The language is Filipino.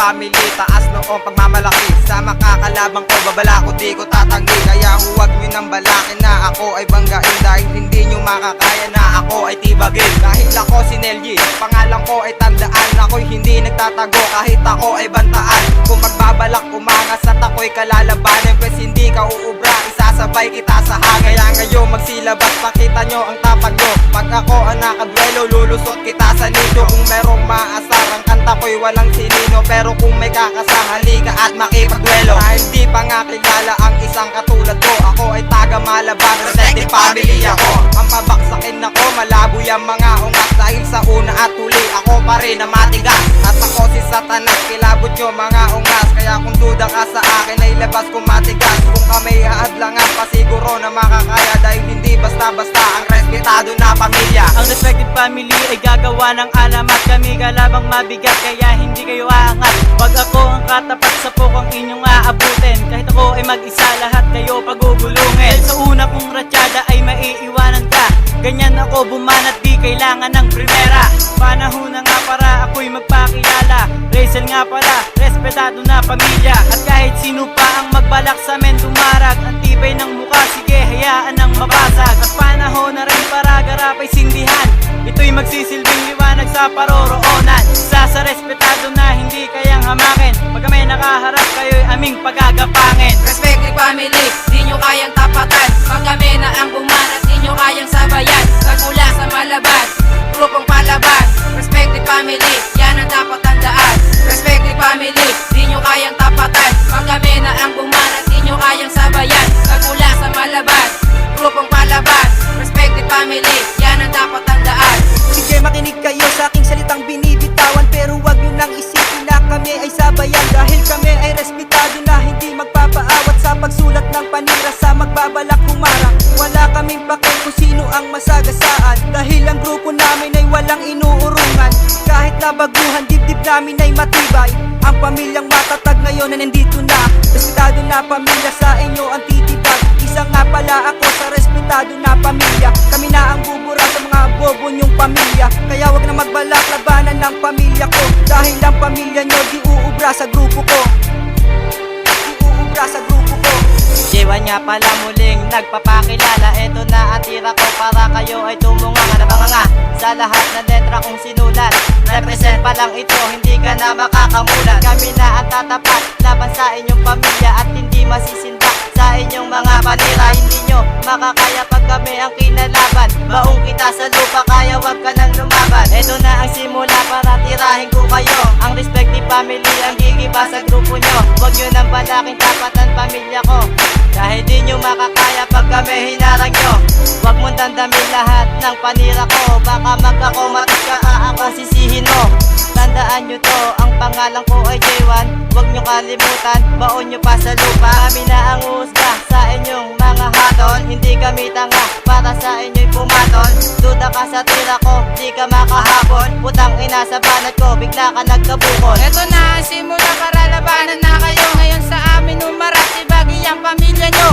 family, taas noong pagmamalaki. Sa makakalabang ko, babala ko di ko tatanggi. Kaya huwag nyo nang balakin na ako ay banggain, dahil hindi nyo makakaya na ako ay tibagin. Dahil ako si Nelji, pangalan ko ay tandaan. Ako'y hindi nagtatago kahit ako ay bantaan. Kung magbabalak umangas at ako'y kalalabanan, pues hindi ka uubra, isasabay kita sa hangin. Kaya ngayon magsilabas, pakita nyo ang tapag nyo. Pag ako ang nakadwelo, lulusot kita sa nido. Kung merong maasar, ang kanta ko'y walang sinino. Pero kung may kakasang, halika at makipagduelo. Dahil di pa nga kilala ang isang katulad ko, ako ay taga Malabang, Rosete family ako. Ang pabaksakin ako, malabo yung mga ungas. Dahil sa una at huli, ako pa rin na matigas. At ako si Satanas, kilabot nyo mga ungas. Kaya kung duda ka sa akin, ay labas kung matigas. Kung kami haadlangan pa siguro na makakaya, dahil hindi basta-basta ang respetado na pamilya. Ang respective family ay gagawa ng alamat. Kami kalabang mabigat, kaya hindi kayo aangat. Pag ako ang katapat sa pokong inyong aabutin, kahit ako ay mag-isa, lahat kayo pagugulungin. Sa una kong ratsyada ay maiiwanan ka, ganyan ako bumanat, di kailangan ng primera. Panahon na nga para ako'y magpakilala. Rachel nga pala, respetado na pamilya. At kahit sino pa ang magbalak sa men dumarag, ang tibay ng mukha, sige hayaan ang mabasag. At panahon na rin para garapay sindihan, ito'y magsisilbing liwanag sa paroroonan. Isa sa respetado na hindi kayang hamakin, pag kami nakaharap kayo'y aming pagagapangin. Respective family, di nyo kayang tapatan. Pag kami na ang bumanat, di nyo kayang sabayan. Pagmula sa Malabang, grupong palaban. Respective family, yan ang dapat tandaan. Respective family, di nyo kayang tapatan. Pag kami na ang bumanat, di nyo kayang sabayan. Pagmula sa Malabang, grupong palaban. Respective family, yan ang dapat tandaan. Sige, makinig kayo sa aking salitang binibitawan, pero wag nyo nang isipin na kami ay sabayan. Dahil kami ay respetado na hindi magpapaawat sa pagsulat ng panira sa magbabalak humarang. Wala kaming pake kung sino ang masagasaan, dahil ang grupo namin ay walang inuurungan. Kahit na baguhan, dibdib namin ay matibay. Ang pamilyang matatag ngayon na nandito na. Respetado na pamilya, sa inyo ang titibag. Isa nga pala ako sa respetado na pamilya. Kami na ang bubura sa mga bobo nyong pamilya. Kaya wag na magbalak labanan ng pamilya ko, dahil ang pamilya nyo di uubra sa grupo ko. Di uubra sa grupo ko. J1 nga pala muling nagpapakilala. Eto na ang tira ko para kayo ay tumunga. Nga sa lahat ng letra kong sinulat, represent pa lang ito, hindi ka na makakamulat. Kami na ang tatapat laban sa inyong pamilya, at hindi masisindak sa inyong mga panira. Hindi nyo makakaya pag kami ang kinalaban. Baong kita sa lupa, kaya wag ka nang lumaban. Eto na ang simula para tirahin ko kayo. Ang respective family ang gigiba sa grupo nyo. Wag nyo nang balaking tapat ang pamilya ko, dahil di nyo makakaya pag kami hinarang nyo. Wag mong dandamin lahat ng panira ko, baka magkakomatis ka, ako sisihin mo. Tandaan nyo to, ang pangalan ko ay J1. Wag nyo kalimutan, baon nyo pa sa lupa. Kami na ang husga sa inyong mga hatol, hindi kami tanga para sa inyo'y pumatol. Duda ka sa tira ko, di ka makahabol. Putang ina sa banat ko, bigla ka nagkabukol. Eto na ang simula para labanan na kayo. Ngayon sa amin umarat, ibagi ang pamilya nyo.